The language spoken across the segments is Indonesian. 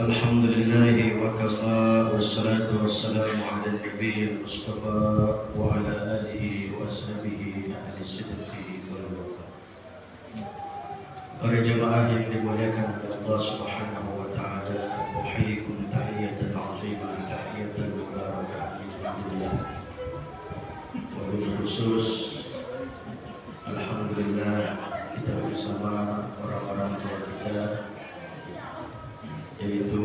الحمد لله وكفى والصلاة والسلام على النبي المصطفى وعلى آله وصحبه أهل صدقه والوفاء. Para jemaah yang dimuliakan oleh Allah Subhanahu wa taala, uhyikum tahiyatan 'azimah, tahiyatan mubarakah min indillah. Wabil khusus alhamdulillah kita bersama orang-orang tua kita, yaitu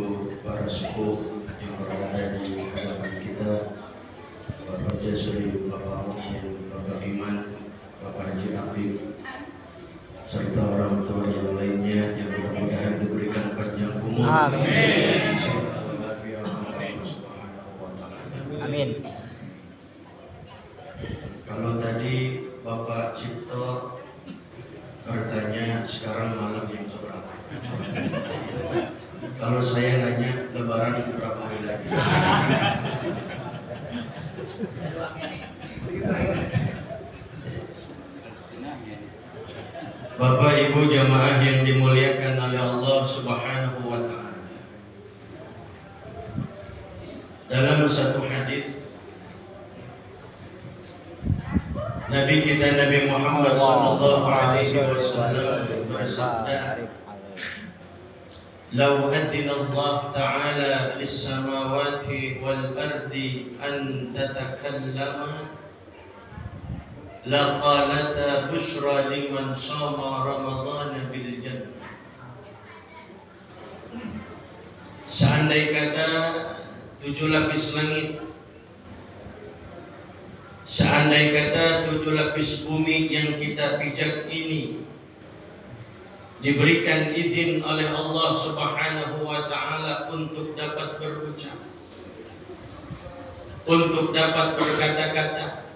para sepuh yang berada di hadapan kita, Bapak Jasri, Bapak Muhyin, Bapak Iman, Bapak Haji Habib, serta orang tua yang lainnya yang mudah-mudahan diberikan panjang umur. Amin. Amin. Kalau tadi Bapak Cipto bertanya sekarang malam yang keberapa? Kalau saya nanya Lebaran berapa hari lagi? Bapak Ibu jamaah yang dimuliakan oleh Allah Subhanahu wa taala. Dalam satu hadis Nabi kita Nabi Muhammad sallallahu alaihi wasallam bersabda, "Lau adzina Allah Ta'ala lis-samawati wal ardi an tatakallama laqalata busyra liman shama Ramadhan bil jannah." Seandai kata 7 lapis langit, seandai kata 7 lapis bumi yang kita pijak ini diberikan izin oleh Allah Subhanahu wa taala untuk dapat berucap, untuk dapat berkata-kata,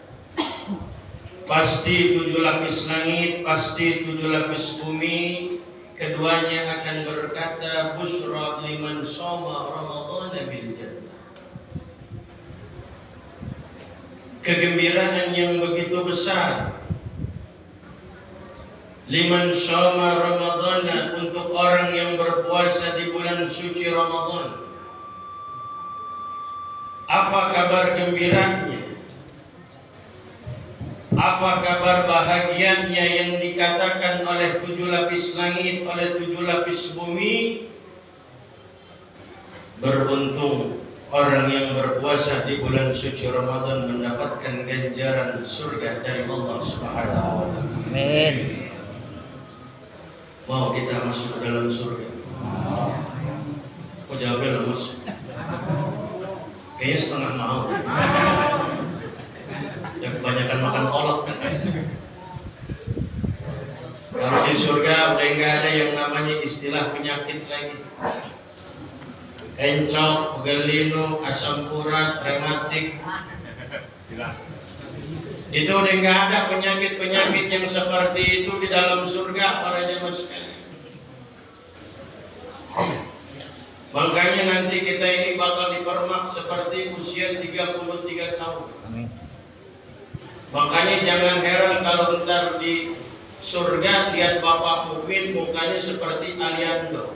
pasti 7 lapis langit, pasti 7 lapis bumi, keduanya akan berkata, busyra liman shoma Ramadhan bil jannah. Kegembiraan yang begitu besar liman shoma Ramadhan, untuk orang yang berpuasa di bulan suci Ramadan. Apa kabar gembiranya? Apa kabar bahagianya yang dikatakan oleh 7 lapis langit, oleh 7 lapis bumi? Beruntung orang yang berpuasa di bulan suci Ramadan mendapatkan ganjaran surga dari Allah Subhanahu wa taala. Amin. Mau kita masuk ke dalam surga? Kok jawabnya lemes? Kayaknya setengah mau. Ya kebanyakan makan kolak kan. Kalau di surga udah nggak ada yang namanya istilah penyakit lagi. Encok, gelino, asam urat, rematik. Itu udah nggak ada penyakit-penyakit yang seperti itu di dalam surga para jemaah sekalian. Makanya nanti kita ini bakal dipermak seperti usia 33 tahun. Amin. Makanya jangan heran kalau ntar di surga lihat Bapak Mukmin mukanya seperti Aliando.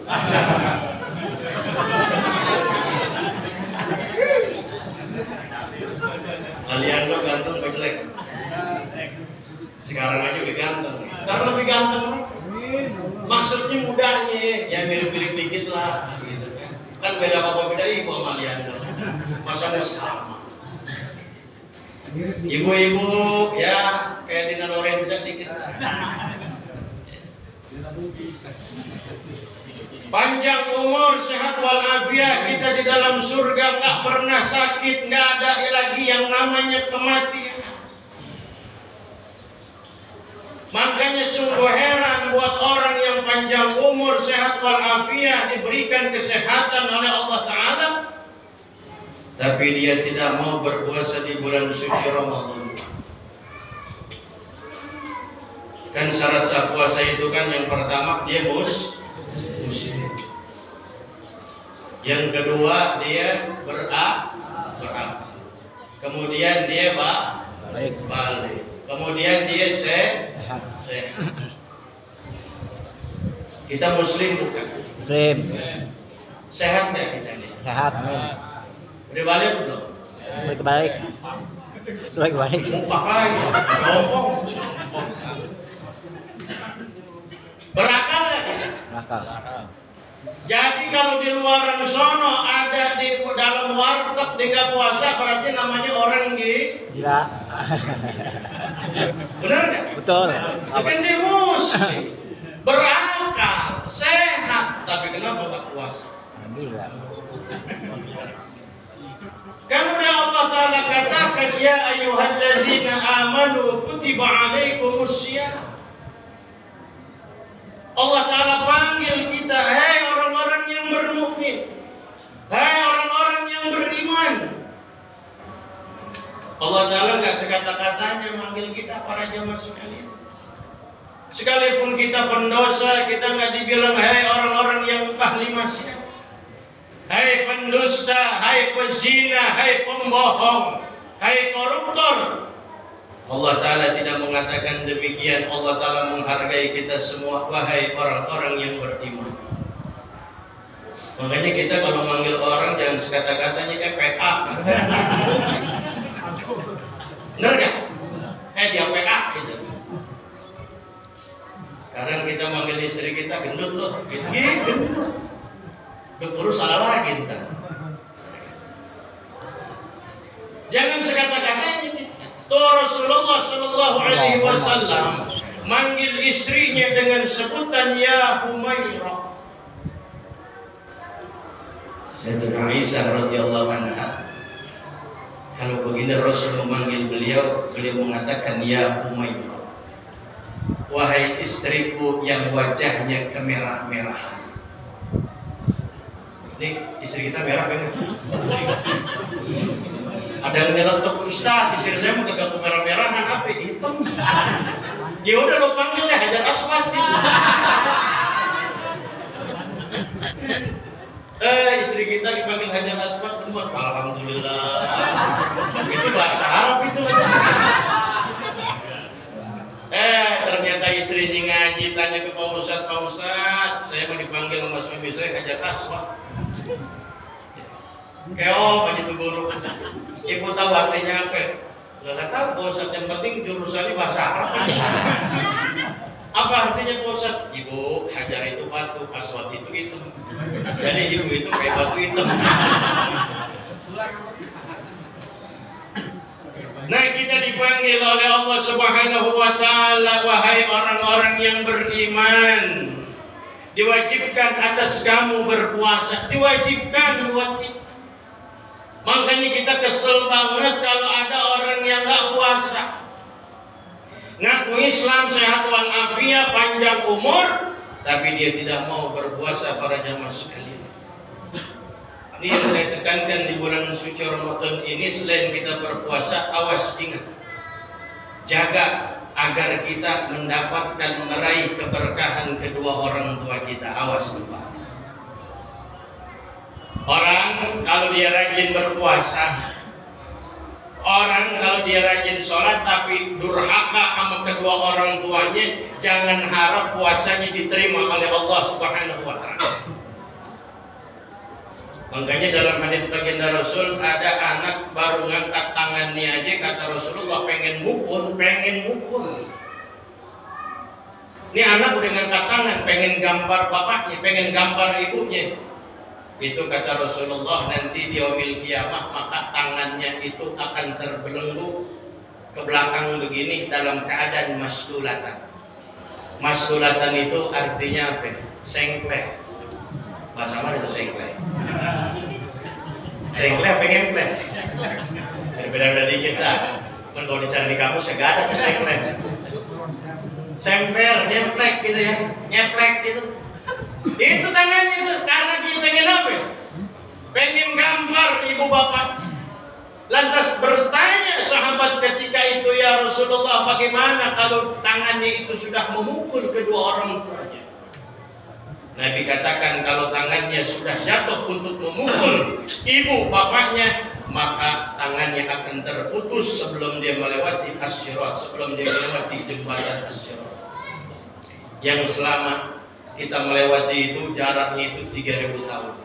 Aliando ganteng apa jelek? Sekarang aja lebih ganteng. Ntar lebih ganteng. Maksudnya mudanya ya mirip-mirip dikit lah gitu kan. Kan beda bapak beda ibu sama Aliando. Masa sama. Ibu-ibu ya kayak Dina Lorenza dikit. Panjang umur, sehat walafiat, kita di dalam surga nggak pernah sakit, nggak ada lagi yang namanya kematian. Makanya sungguh heran buat orang yang panjang umur, sehat walafiat, diberikan kesehatan oleh Allah Ta'ala, tapi dia tidak mau berpuasa di bulan suci Ramadan. Kan syarat sah puasa itu kan yang pertama dia muslim, yang kedua dia berakal, kemudian dia balik, kemudian dia sehat. Kita muslim bukan? Muslim. Sehat nggak kita nih? Sehat, amin. Udah balik belum? Balik. Mau pakai, ngomong. Berakal nggak kita? Nakal. Jadi kalau di luar sono ada di dalam warteg nggak puasa, berarti namanya orang Gila. benar nggak? Betul. Bukan di muslim, berakal, sehat, tapi kenapa nggak puasa? Gila. Kan udah Allah Ta'ala katakan, ya ayyuhallazina amanu kutiba alaikumussyiyam. Allah Ta'ala panggil kita, hai orang-orang yang bermukmin, hai orang-orang yang beriman. Allah Ta'ala nggak sekata-katanya manggil kita para jamaah sekalian. Sekalipun kita pendosa, kita nggak dibilang hai orang-orang yang ahli maksiat, hai pendusta, hai pezina, hai pembohong, hai koruptor. Allah Ta'ala tidak mengatakan demikian. Allah Ta'ala menghargai kita semua, wahai orang-orang yang beriman. Makanya kita kalau manggil orang jangan sekata-katanya PA. Bener gak? Dia PA gitu. Kadang kita manggil istri kita, gendut loh, gendut. Keburu salah lagi ntar. Jangan sekata-katanya kita. Rasulullah Shallallahu Alaihi Wasallam manggil istrinya dengan sebutan ya Humairah. Sayyidatina Aisyah radhiyallahu anha, kalau begini Rasul memanggil beliau mengatakan ya Humairah, wahai istriku yang wajahnya kemerah-merahan. Ini istri kita merah banget. Ada yang nyeletuk, Ustaz, istri saya mau kagak kemerah-merahan, apa hitam. Ya udah lo panggil ya Hajar Aswad gitu. Istri kita dipanggil Hajar Aswad, alhamdulillah. Itu bahasa Arab itu. Ternyata istrinya ngaji, tanya ke Pak Ustaz, saya mau dipanggil sama suami saya Hajar Aswad. Keong begitu buruk. Ibu tahu artinya apa? Nggak tahu Pak Ustaz, yang penting jurusannya bahasa Arab. Apa artinya Pak Ustaz? Ibu, Hajar itu batu, Aswad itu hitam. Jadi ibu itu kayak batu hitam. Nah, kita dipanggil oleh Allah Subhanahu wa Ta'ala, wahai orang-orang yang beriman, diwajibkan atas kamu berpuasa, diwajibkan buat kita. Makanya kita kesel banget kalau ada orang yang nggak puasa, ngaku Islam, sehat walafiat, panjang umur, tapi dia tidak mau berpuasa. Para jamaah sekalian, ini yang saya tekankan di bulan suci Ramadan ini, selain kita berpuasa, awas, ingat, jaga agar kita mendapatkan meraih keberkahan kedua orang tua kita. Awas lupa. Orang kalau dia rajin berpuasa, orang kalau dia rajin sholat tapi durhaka sama kedua orang tuanya, jangan harap puasanya diterima oleh Allah Subhanahu wa Ta'ala. Makanya dalam hadis baginda Rasul, ada anak baru ngangkat tangannya aja, kata Rasulullah, pengen mukul. Ini anak udah ngangkat tangan, pengen gambar bapaknya, pengen gambar ibunya. Itu kata Rasulullah, nanti di yaumil kiamah maka tangannya itu akan terbelenggu ke belakang begini dalam keadaan masdulatan. Masdulatan itu artinya apa? Sengklek. Bahasa mana itu sengklek? Sengklek apa ngemplek? Beda-beda dikit lah. Kalau dicari di kamus ya gak ada tuh sengklek. Semper, nyeplek gitu ya, nyeplek gitu. Itu tangannya itu karena dia pengen apa? Pengen gambar ibu bapak. Lantas bertanya sahabat ketika itu, ya Rasulullah, bagaimana kalau tangannya itu sudah memukul kedua orang tuanya? Nabi katakan, kalau tangannya sudah jatuh untuk memukul ibu bapaknya, maka tangannya akan terputus sebelum dia melewati as-sirat, sebelum dia melewati jembatan as-sirat. Yang selama kita melewati itu jaraknya itu 3000 tahun.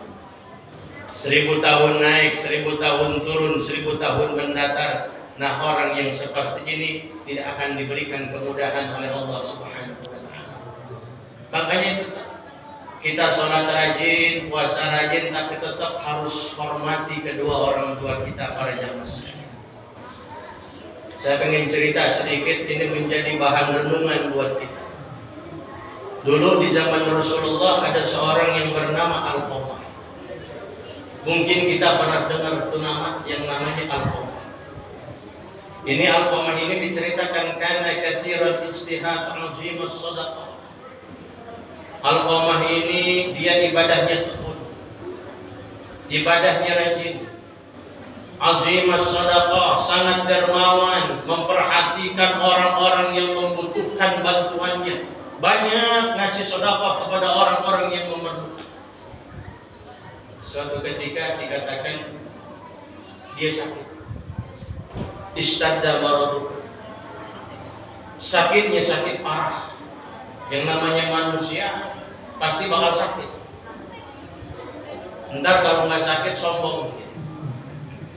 1000 tahun naik, 1000 tahun turun, 1000 tahun mendatar. Nah, orang yang seperti ini tidak akan diberikan kemudahan oleh Allah Subhanahu wa taala. Makanya itu kita sholat rajin, puasa rajin, tapi tetap harus hormati kedua orang tua kita, para jamaah sekalian. Saya pengen cerita sedikit, ini menjadi bahan renungan buat kita. Dulu di zaman Rasulullah ada seorang yang bernama Alqamah. Mungkin kita pernah dengar itu nama yang namanya Alqamah. Ini Alqamah ini diceritakan karena katsiran ijtihad, azimus shadaqah. Alqamah ini dia ibadahnya tekun, ibadahnya rajin, azimus shadaqah, sangat dermawan, memperhatikan orang-orang yang membutuhkan bantuannya, banyak ngasih sedekah kepada orang-orang yang memerlukan. Suatu ketika dikatakan dia sakit, istadda maradu, sakitnya sakit parah. Yang namanya manusia pasti bakal sakit. Ntar kalau nggak sakit sombong,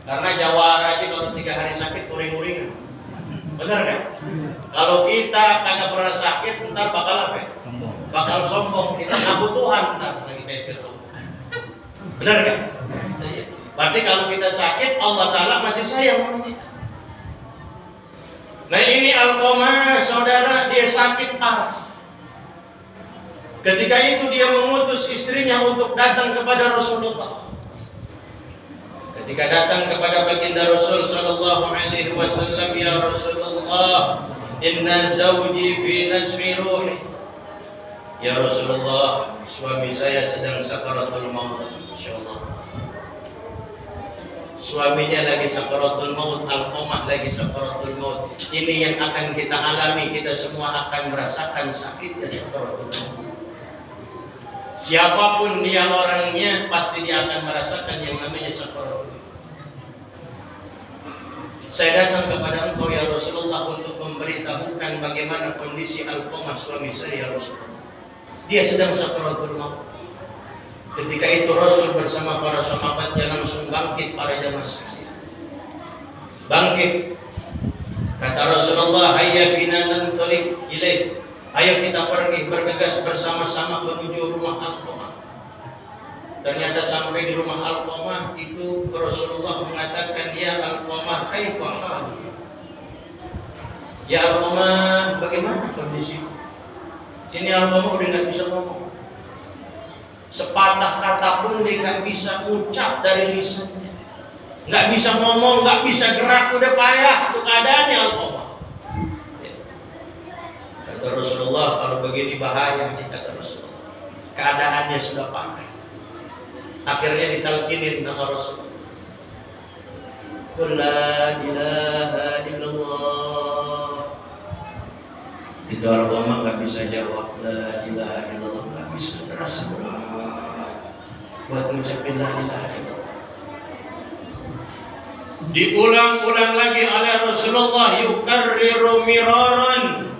karena jawara aja kalau 3 hari sakit uring-uringan, bener kan? Kalau kita kagak pernah sakit, ntar bakal apa? Bakal sombong, kita ngaku Tuhan ntar lagi kayak gitu. Benar kan? Berarti kalau kita sakit, Allah Ta'ala masih sayang sama kita. Nah ini Alqamah, saudara, dia sakit parah. Ketika itu dia mengutus istrinya untuk datang kepada Rasulullah. Ketika datang kepada baginda Rasul sallallahu alaihi wasallam, ya Rasulullah, inna zawji fi nazmi ruhi. Ya Rasulullah, suami saya sedang sakaratul maut. Insyaallah. Suaminya lagi sakaratul maut, Alqamah lagi sakaratul maut. Ini yang akan kita alami, kita semua akan merasakan sakitnya sakaratul maut. Siapapun dia orangnya, pasti dia akan merasakan yang namanya sakaratul maut. Saya datang kepada engkau ya Rasulullah untuk memberitahukan bagaimana kondisi Alqamah suami saya ya Rasulullah. Dia sedang sakaratul maut. Ketika itu Rasul bersama para sahabatnya langsung bangkit, para jamaah sekalian. Bangkit. Kata Rasulullah, hayya bina nantaliq ilaih. Ayo kita pergi bergegas bersama-sama menuju rumah Alqamah. Ternyata sampai di rumah Alqamah itu Rasulullah mengatakan, ya Alqamah, kaifa hal? Ya Alqamah, bagaimana kondisi? Ini Alqamah udah nggak bisa ngomong. Sepatah kata pun dia nggak bisa ucap dari lisannya. Nggak bisa ngomong, nggak bisa gerak, udah payah itu keadaannya Alqamah. Kata Rasulullah, kalau begini bahaya, kata Rasulullah. Keadaannya sudah parah. Akhirnya ditalkinin nama Rasulullah. Qul la ilaha illallah. Itu Alqamah nggak bisa jawab la ilaha illallah, nggak bisa, terasa berat buat mengucapkan la ilaha illallah. Diulang-ulang lagi oleh Rasulullah, yukarriru miraran.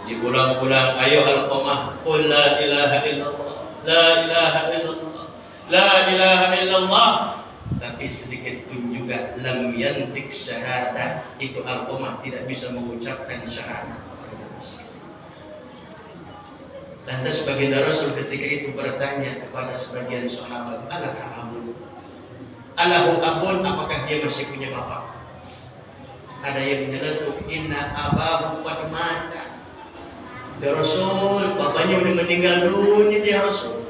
Diulang-ulang, ayo Alqamah, qul la ilaha illallah, la ilaha illallah, la ilaha illallah. Tapi sedikit pun juga lam yantik syahadah, itu Alqamah tidak bisa mengucapkan syahadah. Lantas baginda Rasul ketika itu bertanya kepada sebagian sahabat, alaka abun? Alahu abun, apakah dia masih punya bapak? Ada yang menyeletuk, inna abahu qad mata. Ya Rasul, bapaknya udah meninggal dunia ya Rasul.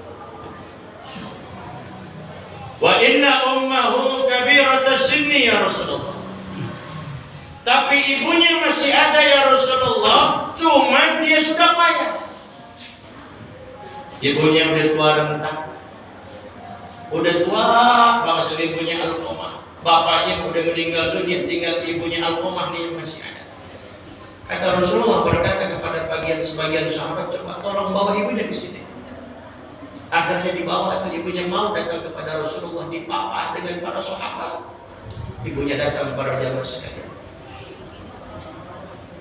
Wa inna ummahu kabiratas sinni ya Rasulullah. Tapi ibunya masih ada ya Rasulullah, cuman dia sudah payah. Ibunya udah tua rentah, udah tua banget ibunya Alqamah. Bapaknya udah meninggal dunia, tinggal ibunya Alqamah nih yang masih ada. Kata Rasulullah berkata kepada sebagian sahabat, coba tolong bawa ibunya ke sini. Akhirnya dibawa, atau ibunya mau datang kepada Rasulullah, dipapa dengan para sahabat. Ibunya datang para jamaah sekalian.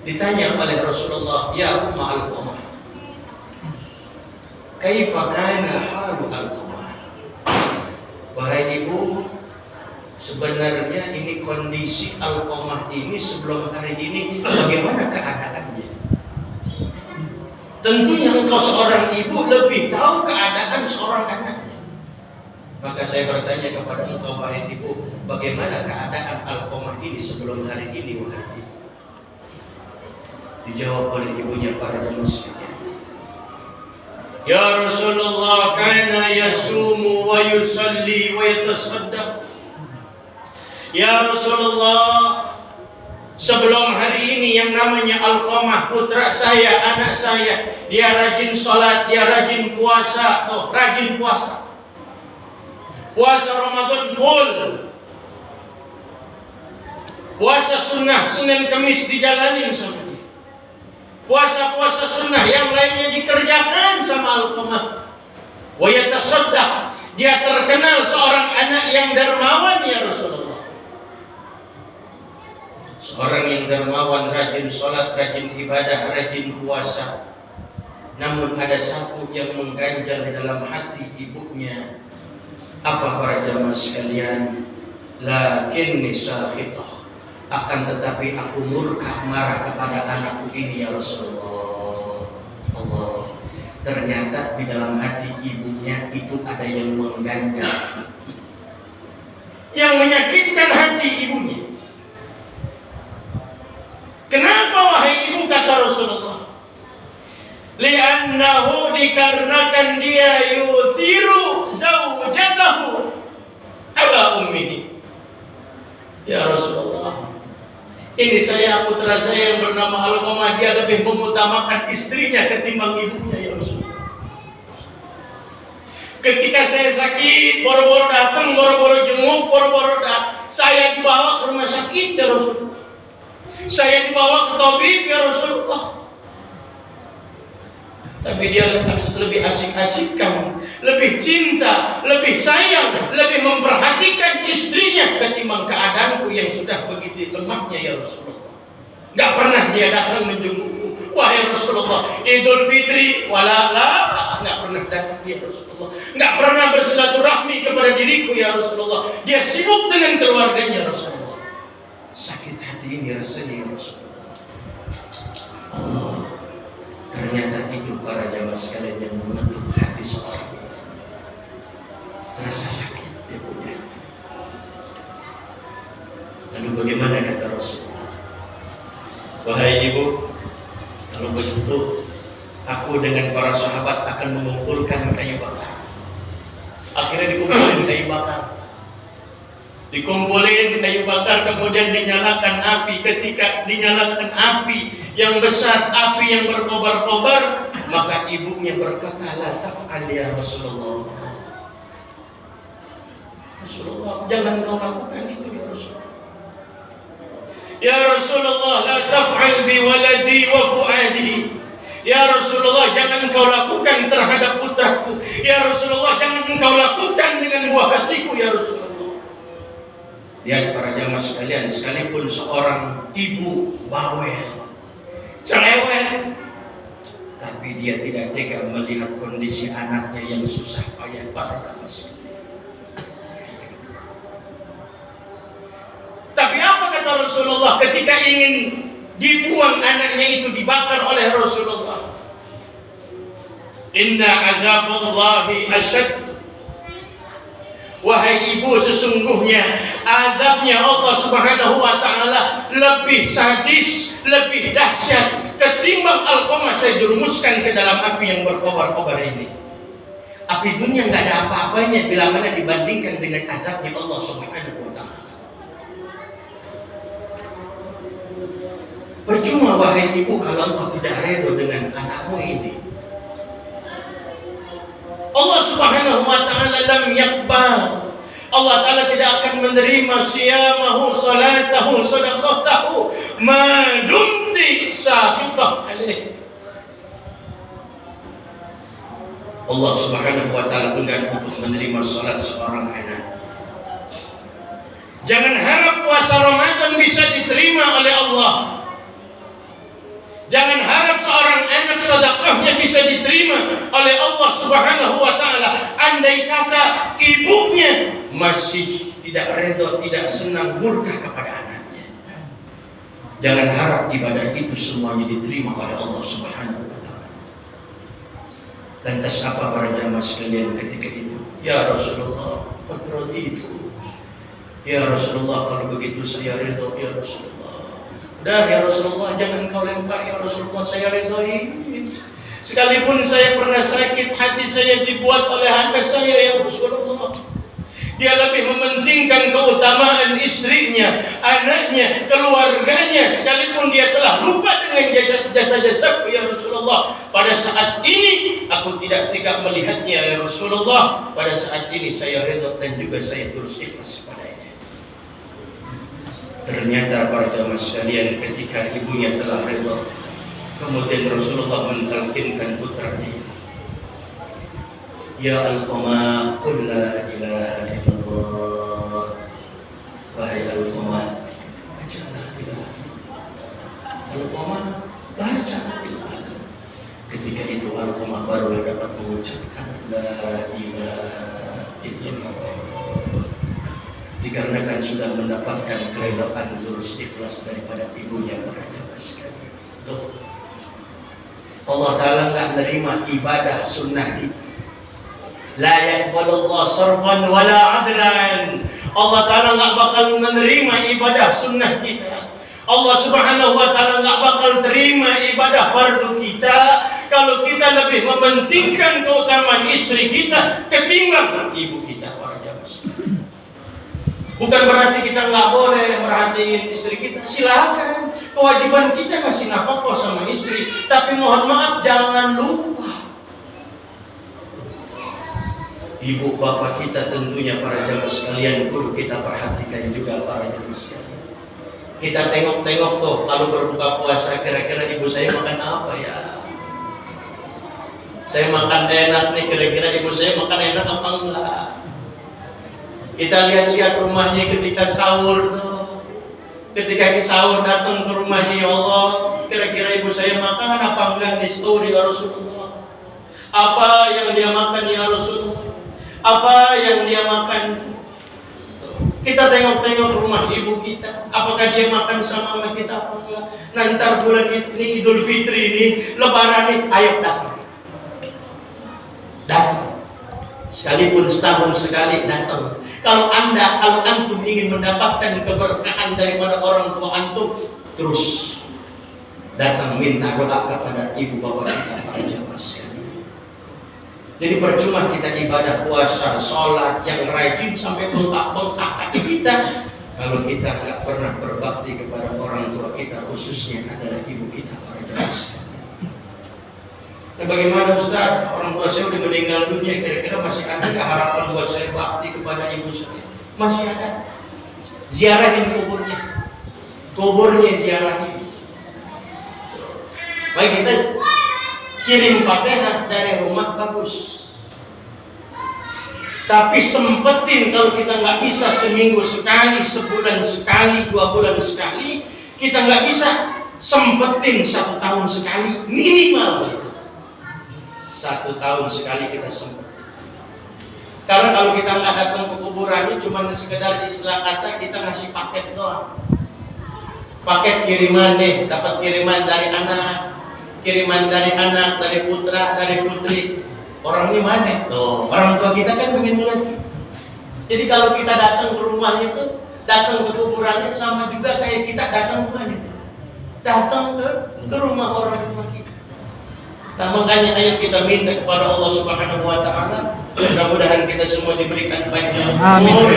Ditanya oleh Rasulullah, ya Umma Alqamah, kaifa kana halu Alqamah? Wahai ibu, sebenarnya ini kondisi Alqamah ini sebelum hari ini bagaimana keadaannya? Tentunya engkau seorang ibu lebih tahu keadaan seorang anaknya. Maka saya bertanya kepada engkau wahai ibu, bagaimana keadaan Alqamah ini sebelum hari ini wahai ibu? Dijawab oleh ibunya para manusia. Ya Rasulullah, kana yasumu wa yusalli wa yatasaddaq. Ya Rasulullah, sebelum hari ini yang namanya Alqamah, putra saya, anak saya, dia rajin sholat, dia rajin puasa, atau rajin puasa. Puasa Ramadan full. Puasa sunnah, Senin Kamis dijalanin sama dia. Puasa-puasa sunnah yang lainnya dikerjakan sama Alqamah. Wa yatasaddaq, dia terkenal seorang anak yang dermawan ya Rasulullah. Seorang yang dermawan, rajin sholat, rajin ibadah, rajin puasa. Namun ada satu yang mengganjal di dalam hati ibunya. Apa para jamaah sekalian? Lakinni sakhitah, akan tetapi aku murka, marah kepada anakku ini ya Rasulullah. Allah, ternyata di dalam hati ibunya itu ada yang mengganjal, yang menyakitkan hati ibunya. Kenapa wahai ibu, kata Rasulullah? Li'annahu, dikarenakan dia yuthiru zawjatahu ala ummihi. Ya Rasulullah, ini saya, putra saya yang bernama Alqamah, dia lebih mengutamakan istrinya ketimbang ibunya ya Rasulullah. Ketika saya sakit, boro-boro datang, boro-boro jenguk, boro-boro datang, saya dibawa ke rumah sakit ya Rasulullah. Saya dibawa ke tabib ya Rasulullah. Tapi dia lebih asik-asikkan, lebih cinta, lebih sayang, lebih memperhatikan istrinya ketimbang keadaanku yang sudah begitu lemahnya ya Rasulullah. Gak pernah dia datang menjengukku wahai Rasulullah. Idul Fitri walala, gak pernah datang ya Rasulullah. Gak pernah bersilaturahmi kepada diriku ya Rasulullah. Dia sibuk dengan keluarganya Rasulullah. Sakit hati ini rasanya ya Rasulullah. Allah, ternyata itu para jamaah sekalian yang mengetuk hati seorang. Terasa sakit dia punya. Lalu bagaimana kata Rasulullah? Wahai ibu, kalau begitu aku dengan para sahabat akan mengumpulkan kayu bakar. Akhirnya dikumpulin kayu bakar. Dikumpulin kayu bakar, kemudian dinyalakan api. Ketika dinyalakan api yang besar, api yang berkobar-kobar, maka ibunya berkata, la taf'al ya Rasulullah. Rasulullah, jangan kau lakukan itu ya Rasulullah. Ya Rasulullah, la taf'al bi waladi wa fuadi. Ya Rasulullah, jangan kau lakukan terhadap putraku. Ya Rasulullah, jangan kau lakukan dengan buah hatiku ya Rasulullah. Lihat para jamaah sekalian, sekalipun seorang ibu bawel, cerewet, tapi dia tidak tega melihat kondisi anaknya yang susah payah para jamaah sekalian. Tapi apa kata Rasulullah ketika ingin dibuang anaknya itu, dibakar oleh Rasulullah? Inna azaballahi asyad. Wahai ibu, sesungguhnya azabnya Allah Subhanahu wa ta'ala lebih sadis, lebih dahsyat ketimbang Alqamah saya jerumuskan ke dalam api yang berkobar-kobar ini. Api dunia nggak ada apa-apanya bila mana dibandingkan dengan azabnya Allah Subhanahu wa ta'ala. Percuma wahai ibu kalau engkau tidak redha dengan anakmu ini. Allah Subhanahu wa ta'ala lam yakbal. Allah Ta'ala tidak akan menerima siyamahu, salatahu, sadaqatahu ma dumti saqitah alaih. Allah Subhanahu wa ta'ala enggan untuk menerima salat seorang anak. Jangan harap puasa Ramadan bisa diterima oleh Allah. Jangan harap seorang anak sedekahnya bisa diterima oleh Allah Subhanahu wa ta'ala. Andai kata ibunya masih tidak redha, tidak senang, murka kepada anaknya. Jangan harap ibadah itu semuanya diterima oleh Allah Subhanahu wa taala. Lantas apa para jamaah sekalian ketika itu? Ya Rasulullah, qad itu. Ya Rasulullah, kalau begitu saya ridha ya Rasulullah. Dah ya Rasulullah, jangan kau lempar ya Rasulullah, saya ridhoi. Sekalipun saya pernah sakit, hati saya dibuat oleh anak saya ya Rasulullah. Dia lebih mementingkan keutamaan istrinya, anaknya, keluarganya, sekalipun dia telah lupa dengan jasa-jasaku ya Rasulullah. Pada saat ini aku tidak tega melihatnya ya Rasulullah. Pada saat ini saya ridha dan juga saya terus ikhlas kepadanya. Ternyata para jamaah sekalian, ketika ibunya telah ridha, kemudian Rasulullah mentalkinkan putranya, ya Alqamah, qul la ilaha illallah. Wahai Alqamah, baca la ilaha illallah. Alqamah, baca la ilaha illallah. Ketika itu Alqamah baru dapat mengucapkan la ilaha illallah. Dikarenakan sudah mendapatkan keridhaan terus ikhlas daripada ibunya para jamaah sekalian. Tuh, Allah Ta'ala nggak menerima ibadah sunnah kita. La yaqbalullah sarfan wala adlan. Allah Ta'ala nggak bakal menerima ibadah sunnah kita. Allah Subhanahu wa Ta'ala nggak bakal terima ibadah fardu kita kalau kita lebih mementingkan keutamaan istri kita ketimbang ibu kita, para jamaah. Bukan berarti kita nggak boleh merhatiin istri kita, silakan. Kewajiban kita kasih nafkah sama istri, tapi mohon maaf jangan lupa ibu bapak kita, tentunya para jamaah sekalian perlu kita perhatikan juga para jamaah sekalian. Kita tengok-tengok tuh kalau berbuka puasa, kira-kira ibu saya makan apa ya? Saya makan enak nih, kira-kira ibu saya makan enak apa enggak? Kita lihat-lihat rumahnya ketika sahur tuh. Ketika di sahur datang ke rumahnya, ya Allah, kira-kira ibu saya makan apa enggak di sahur ya Rasulullah? Apa yang dia makan ya Rasulullah? Apa yang dia makan? Kita tengok-tengok rumah ibu kita, apakah dia makan sama kita apa enggak? Nanti bulan ini Idul Fitri ini, Lebaran ini, ayo datang. Datang. Sekalipun setahun sekali datang. Kalau antum ingin mendapatkan keberkahan daripada orang tua antum, terus datang minta doa kepada ibu bapak kita, para jamaah sekalian. Jadi percuma kita ibadah puasa, sholat yang rajin sampai bengkak-bengkak kaki kita, kalau kita nggak pernah berbakti kepada orang tua kita, khususnya adalah ibu kita, para jamaah sekalian. Nah, bagaimana Ustaz? Orang tua saya udah meninggal dunia, kira-kira masih ada nggak harapan buat saya bakti kepada ibu saya? Masih ada. Ziarahin kuburnya. Kuburnya ziarahin. Baik, kita kirim Fatihah dari rumah bagus. Tapi sempetin, kalau kita nggak bisa seminggu sekali, sebulan sekali, 2 bulan sekali, kita nggak bisa sempetin 1 tahun sekali, minimal itu. 1 tahun sekali kita sempat. Karena kalau kita nggak datang ke kuburannya, cuma sekedar istilah kata kita ngasih paket doang. Paket kiriman nih, dapat kiriman dari anak, dari putra, dari putri. Orangnya mana? Tuh, orang tua kita kan pengen melihat kita. Jadi kalau kita datang ke rumahnya itu, datang ke kuburannya sama juga kayak kita datang ke itu. Datang ke rumah orang tua kita. Nah, makanya ayo kita minta kepada Allah Subhanahu wa Ta'ala, mudah-mudahan kita semua diberikan panjang umur,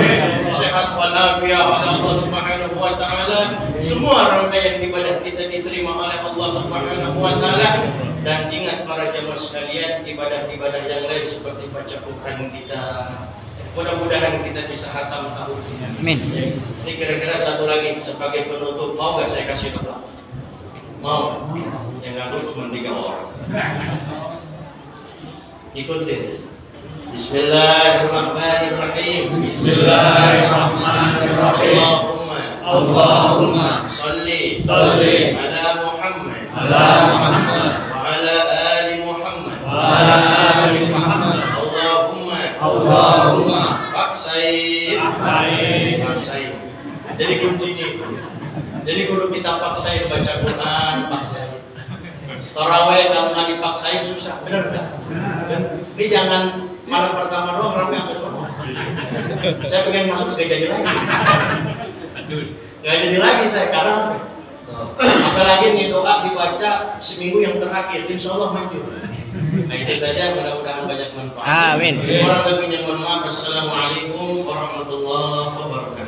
sehat walafiat oleh Allah Subhanahu wa Ta'ala. Semua rangkaian ibadah kita diterima oleh Allah Subhanahu wa Ta'ala. Dan ingat para jamaah sekalian, ibadah-ibadah yang lain seperti baca Quran kita, mudah-mudahan kita bisa khatam tahun ini. Amin. Ini kira-kira satu lagi sebagai penutup, mau gak saya kasih doa? Mau? Yang nganggur cuma 3 orang. Ikutin. Bismillahirrahmanirrahim. Bismillahirrahmanirrahim. Allahumma salli ala Muhammad wa ala ali Muhammad. Allahumma Allahumma paksa paksain. Paksain. Jadi kuncinya itu. Jadi guru kita paksain baca Quran, paksain. Tarawih kalau nggak dipaksain susah, benar nggak? Ini jangan malam pertama doang ramai sampai semua. Saya pengen masuk ke jadi lagi. Nggak jadi lagi saya karena apalagi nih doa dibaca seminggu yang terakhir, insya Allah maju. Nah itu saja, mudah-mudahan banyak manfaat. Amin. Orang lebihnya mohon maaf. Assalamualaikum warahmatullahi wabarakatuh.